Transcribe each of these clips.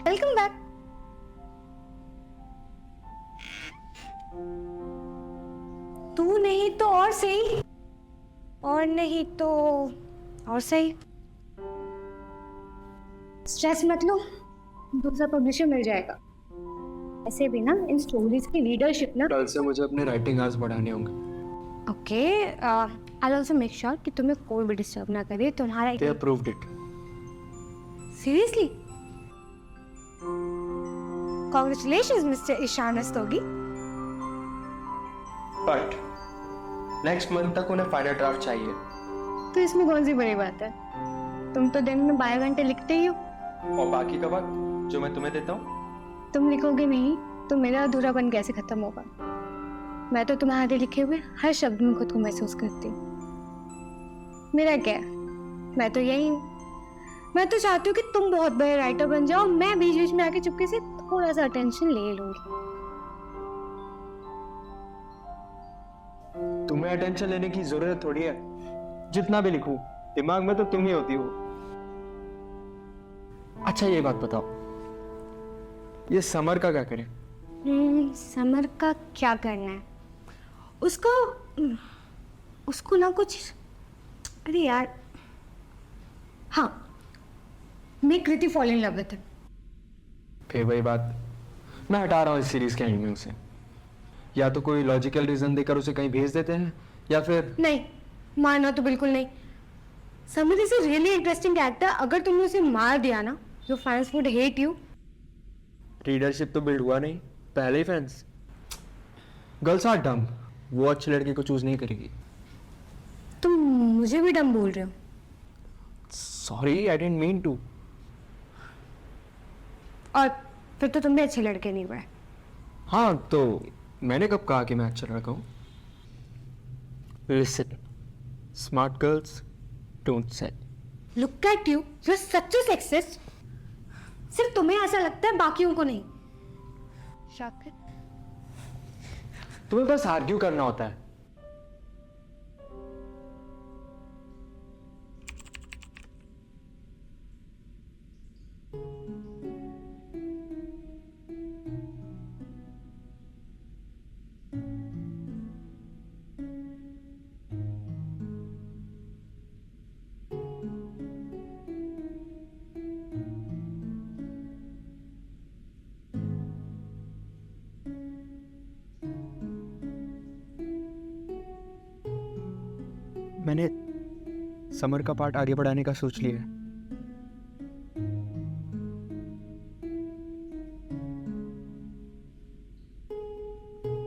Welcome back. तू नहीं तो और सही, और नहीं तो और सही। स्ट्रेस मत लो, दूसरा पब्लिशर मिल जाएगा। ऐसे भी ना इन स्टोरीज की लीडरशिप ना। कल से मुझे अपने राइटिंग आवर्स बढ़ाने होंगे। Okay, I also make sure कि तुम्हें कोई भी डिस्टर्ब ना करे तुम्हारा। They approved it. Seriously, congratulations mister Ishan Rastogi. But next month तक उन्हें फाइनल ड्राफ्ट चाहिए। तो इसमें कौन सी बड़ी बात है? तुम तो दिन में 12 घंटे लिखते ही हो। और बाकी का वक्त जो मैं तुम्हें देता हूँ। तुम लिखोगे नहीं तो मेरा अधूरापन कैसे खत्म होगा? मैं तो तुम्हारे लिखे हुए हर शब्द में खुद को महसूस करती हूँ। मेरा क्या है, मैं तो यही हूँ। मैं तो चाहती हूँ कि तुम बहुत बड़े राइटर बन जाओ, मैं बीच बीच में आके चुपके से थोड़ा सा अटेंशन ले लूंगी। तुम्हें अटेंशन लेने की जरूरत थोड़ी है। जितना भी लिखूं, दिमाग में तो तुम ही होती हो। अच्छा ये बात बताओ, ये समर का क्या करें? समर का क्या करना है? उसको उसको ना कुछ, अरे यार, हाँ, make Kriti fall in love with him. फिर वही बात, मैं हटा रहा हूँ इस सीरीज के एंड में उसे। या तो कोई लॉजिकल रीजन देकर उसे कहीं भेज देते हैं, या फिर नहीं, मारना तो बिल्कुल नहीं। Summer is a really interesting character. अगर तुमने उसे मार दिया ना, your fans would hate you. Readership तो बिल्ड हुआ नहीं, पहले ही फैंस। गर्ल्स आर डम, वो अच्छे लड़के को चूज नहीं करेगी। तुम मुझे भी डम बोल रहे हो? Sorry, I didn't mean to. और फिर तो तुम भी अच्छे लड़के नहीं हुए। हाँ, तो मैंने कब कहा कि मैं अच्छा लड़का हूँ? Listen, smart girls don't sell. Look at you, you are such a sexist. सिर्फ तुम्हें ऐसा लगता है, बाकियों को नहीं। शाकिर, तुम्हें बस आर्ग्यू करना होता है। मैंने समर का पार्ट आगे बढ़ाने का सोच लिया है।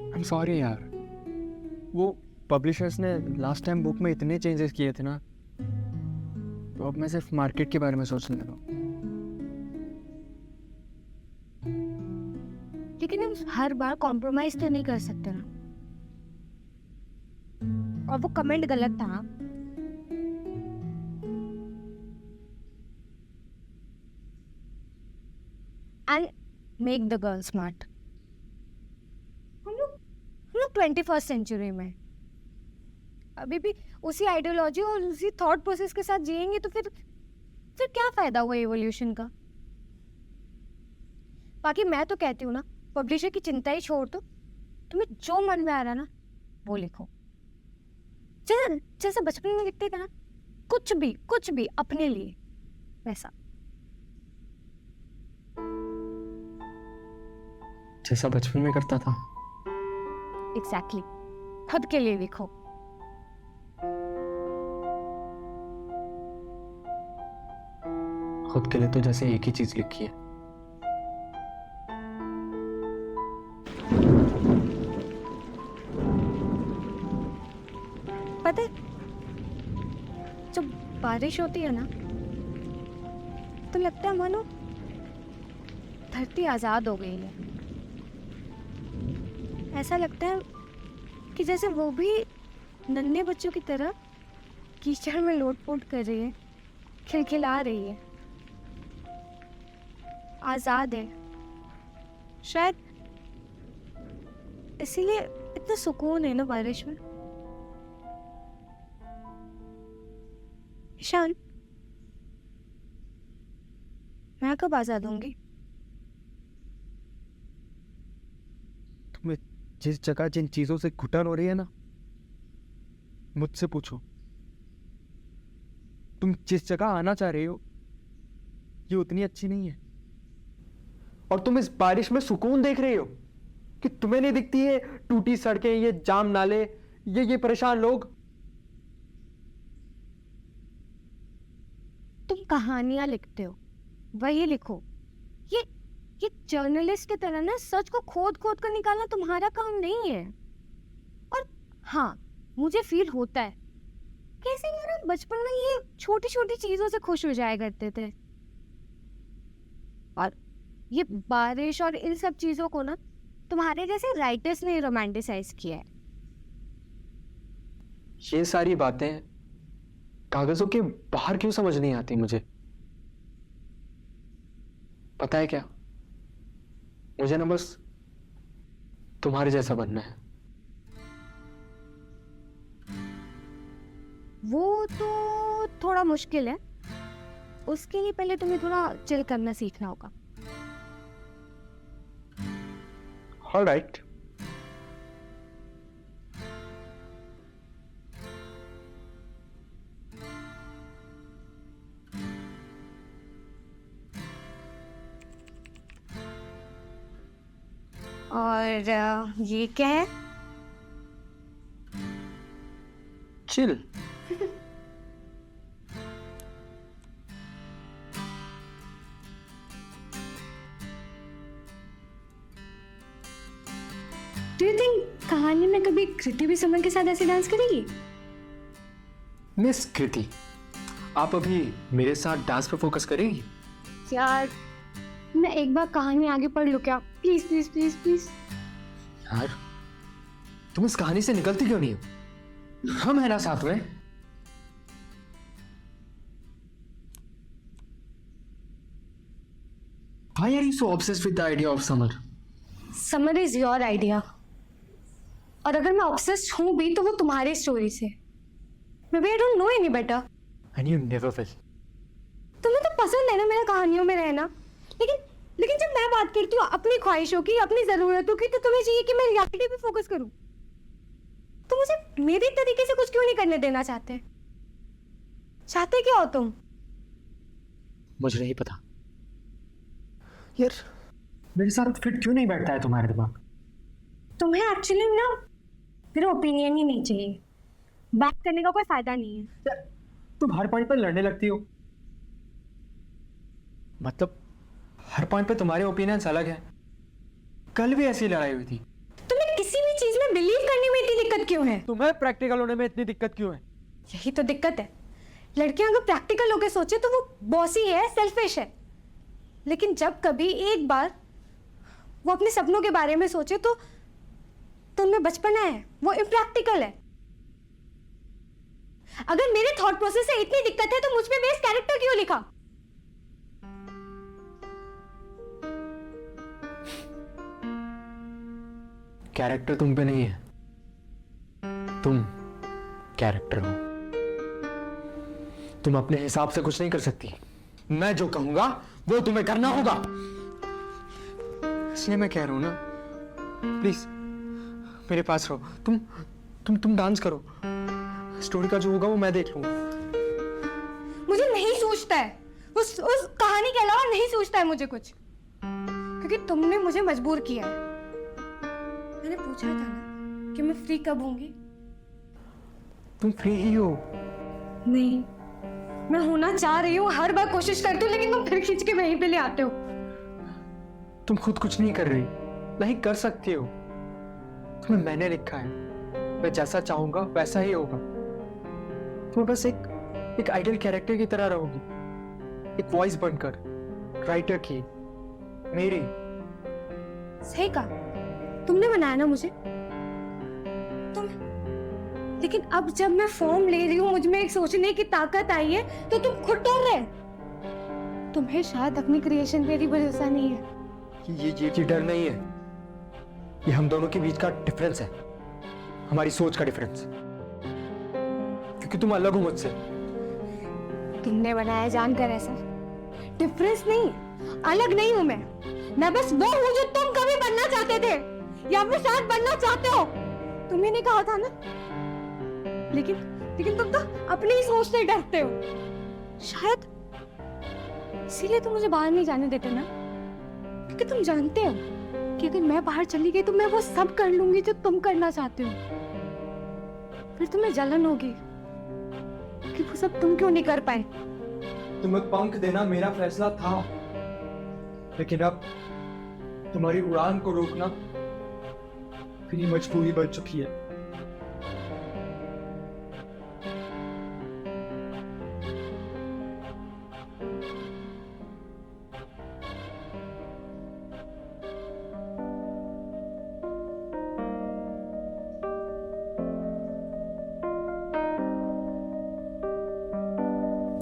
आई एम सॉरी यार, वो पब्लिशर्स ने लास्ट टाइम बुक में इतने चेंजेस किए थे ना, तो अब मैं सिर्फ मार्केट के बारे में सोचने लगा। लेकिन हम हर बार कॉम्प्रोमाइज तो नहीं कर सकते ना। और वो कमेंट गलत था। And make the girl smart. हम लोग 21st सेंचुरी में अभी भी उसी आइडियोलॉजी और उसी थॉट प्रोसेस के साथ जिएंगे तो फिर क्या फायदा हुआ एवोल्यूशन का? बाकी मैं तो कहती हूँ ना, पब्लिशर की चिंता ही छोड़ दो। तुम्हें जो मन में आ रहा ना वो लिखो। जैसा बचपन में लिखते थे ना, कुछ भी अपने लिए, वैसा। जैसा बचपन में करता था। एग्जैक्टली, खुद के लिए लिखो। खुद के लिए तो जैसे एक ही चीज लिखी है। पता है, जब बारिश होती है ना तो लगता है मानो धरती आजाद हो गई है। ऐसा लगता है कि जैसे वो भी नन्हे बच्चों की तरह कीचड़ में लोट-पोट कर रही है, खिलखिला रही है, आजाद है। शायद इसीलिए इतना सुकून है ना बारिश में। ईशान, मैं कब आजाद होंगी? तुम्हें जिस जगह जिन चीजों से घुटन हो रही है ना, मुझसे पूछो। तुम जिस जगह आना चाह रहे हो ये उतनी अच्छी नहीं है, और तुम इस बारिश में सुकून देख रहे हो कि तुम्हें नहीं दिखती है टूटी सड़कें, ये जाम नाले, ये परेशान लोग। तुम कहानियां लिखते हो, वही लिखो। ये जर्नलिस्ट की तरह ना सच को खोद खोद कर निकालना तुम्हारा काम नहीं है। और हाँ, मुझे फील होता है कैसे यार हम बचपन में ये छोटी छोटी चीजों से खुश हो जाया करते थे, और ये बारिश और इन सब चीजों को ना तुम्हारे जैसे राइटर्स ने रोमांटिसाइज किया है। ये सारी बातें कागजों के बाहर क्यों समझ नहीं आती मुझे? पता है क्या, मुझे ना बस तुम्हारे जैसा बनना है। वो तो थोड़ा मुश्किल है, उसके लिए पहले तुम्हें थोड़ा चिल करना सीखना होगा। All right. और ये क्या है? चिल। Do you think कहानी में कभी कृति भी सुमन के साथ ऐसे डांस करेगी? मिस कृति, आप अभी मेरे साथ डांस पे फोकस करेंगी? यार मैं एक बार कहानी आगे पढ़ लूं क्या? Please please please please. यार तुम इस कहानी से निकलती क्यों नहीं हो? हम है ना साथ में। Why are you so obsessed with the idea of summer? Summer is your idea, और अगर मैं ऑब्सेस्ड हूं भी तो वो तुम्हारी स्टोरी से। Maybe I don't know any better. And you never will. तुम्हें तो पसंद है ना मेरा कहानियों में रहना, लेकिन जब मैं बात करती हूँ अपनी ख्वाहिशों की, अपनी जरूरतों की, तो तुम्हें चाहिए कि मैं रियलिटी पे फोकस करूँ। तो मुझे मेरे तरीके से कुछ क्यों नहीं करने देना चाहते? चाहते क्या हो तुम? मुझे नहीं पता यार, मेरे साथ फिट क्यों नहीं बैठता है तुम्हारे दिमाग? तुम्हें एक्चुअली ना मेरा ओपिनियन ही नहीं चाहिए, बात करने का कोई फायदा नहीं है। तुम हर पॉइंट पर लड़ने लगती हो। मतलब हर पॉइंट पे तुम्हारे ओपिनियंस अलग हैं। कल भी ऐसी लड़ाई हुई थी। तुम्हें किसी भी चीज में बिलीव करने में इतनी दिक्कत क्यों है? तुम्हें प्रैक्टिकल होने में इतनी दिक्कत क्यों है? यही तो दिक्कत है। लड़कियां अगर प्रैक्टिकल होकर सोचे तो वो बॉसी है, सेल्फिश है, लेकिन जब कभी एक बार वो अपने सपनों के बारे में सोचे तो उनमें बचपना है, वो इम्प्रैक्टिकल है। अगर मेरे थॉट प्रोसेस से इतनी दिक्कत है तो मुझ पे बेस कैरेक्टर क्यों लिखा? कैरेक्टर तुम पे नहीं है, तुम कैरेक्टर हो। तुम अपने हिसाब से कुछ नहीं कर सकती। मैं जो कहूंगा वो तुम्हें करना होगा। इसलिए मैं कह रहा हूं ना, प्लीज मेरे पास रहो। तुम डांस करो, स्टोरी का जो होगा वो मैं देख लूंगा। मुझे नहीं सोचता है, उस कहानी के अलावा नहीं सोचता है मुझे कुछ, क्योंकि तुमने मुझे मजबूर किया है। मैंने पूछा था ना कि मैं फ्री कब होंगी। तुम फ्री ही हो। नहीं, मैं होना चाह रही हूँ, हर बार कोशिश करती हूँ, लेकिन तुम फिर खींच के वहीं पे ले आते हो। तुम खुद कुछ नहीं कर रही, नहीं कर सकती हो। तुम्हें मैंने लिखा है, मैं जैसा चाहूंगा वैसा ही होगा। तुम बस एक आइडियल कैरेक्टर की तरह रहोगी, एक वॉइस बनकर, राइटर की, मेरी। सही कहा, तुमने बनाया ना मुझे, लेकिन अब जब मैं फॉर्म ले रही हूँ, मुझ में एक सोचने की ताकत आई है, तो तुम खुद डर रहे। तुम्हें शायद अपनी क्रिएशन पे भी भरोसा नहीं है। ये डर नहीं है, ये हम दोनों के बीच का डिफरेंस है, हमारी सोच का डिफरेंस। क्योंकि तुम अलग हो मुझसे। तुमने बनाया जानकर ऐसा। डिफरेंस नहीं, अलग नहीं हूं मैं बस वो हूं जो तुम कभी बनना चाहते थे। या फिर शायद बनना चाहते हो। तुम्ही ने कहा था ना, लेकिन लेकिन तुम तो अपनी ही सोच से डरते हो। शायद इसीलिए तुम मुझे बाहर नहीं जाने देते ना, क्योंकि तुम जानते हो कि अगर मैं बाहर चली गई तो मैं वो सब कर लूंगी जो तुम करना चाहते हो। फिर तुम्हें जलन होगी कि वो सब तुम क्यों नहीं कर पाए। तुम्हें पंख देना मेरा फैसला था, लेकिन अब तुम्हारी उड़ान को रोकना मेरी मजबूरी बन चुकी है।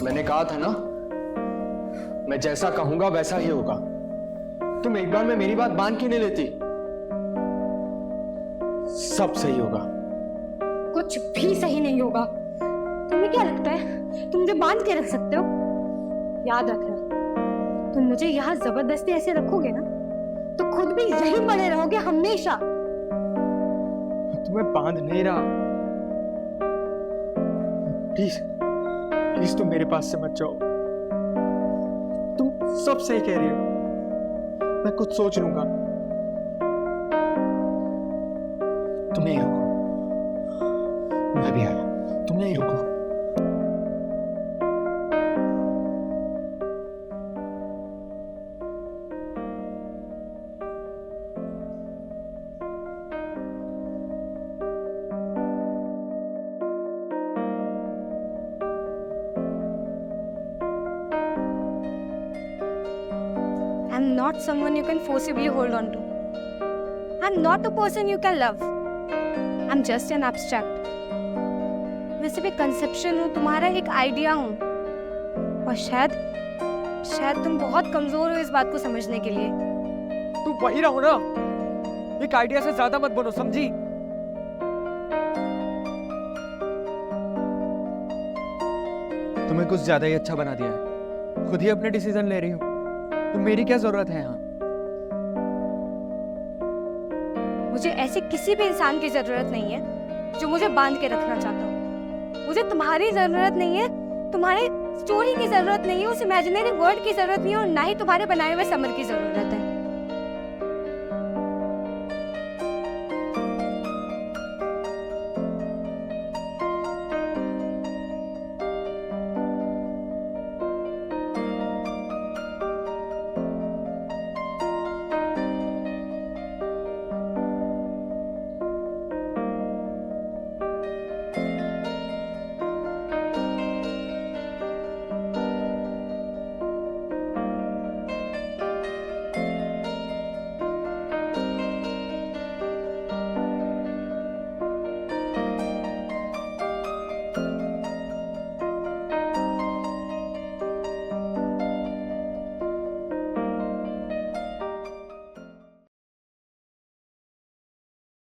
मैंने कहा था ना, मैं जैसा कहूंगा वैसा ही होगा। तुम एक बार में मेरी बात मान क्यों नहीं लेती? सब सही होगा। कुछ भी सही नहीं होगा। तुम्हें क्या लगता है तुम मुझे बांध के रख सकते हो? याद रखना, तुम मुझे यहाँ जबरदस्ती ऐसे रखोगे ना तो खुद भी यही पड़े रहोगे हमेशा। तुम्हें बांध नहीं रहा। प्लीज प्लीज तुम मेरे पास से मत जाओ। तुम सब सही कह रही हो, मैं कुछ सोच लूंगा। तुम यहीं रुको, मैं भी आया। तुम यहीं रुको। I'm not someone you can forcibly hold on to. I'm not a person you can love. I'm just an abstract. मैं सिर्फ एक कंसेप्शन हूँ, तुम्हारा एक आइडिया हूँ। और शायद तुम बहुत कमजोर हो इस बात को समझने के लिए। तुम वही रहो ना, एक आइडिया से ज्यादा मत बनो, समझी? तुम्हें कुछ ज्यादा ही अच्छा बना दिया है। खुद ही अपने डिसीजन ले रही हो, तो मेरी क्या जरूरत है यहाँ? मुझे ऐसे किसी भी इंसान की जरूरत नहीं है जो मुझे बांध के रखना चाहता हो। मुझे तुम्हारी जरूरत नहीं है, तुम्हारे स्टोरी की जरूरत नहीं है, उस इमेजिनरी वर्ल्ड की जरूरत नहीं है, और ना ही तुम्हारे बनाए हुए समर की जरूरत है।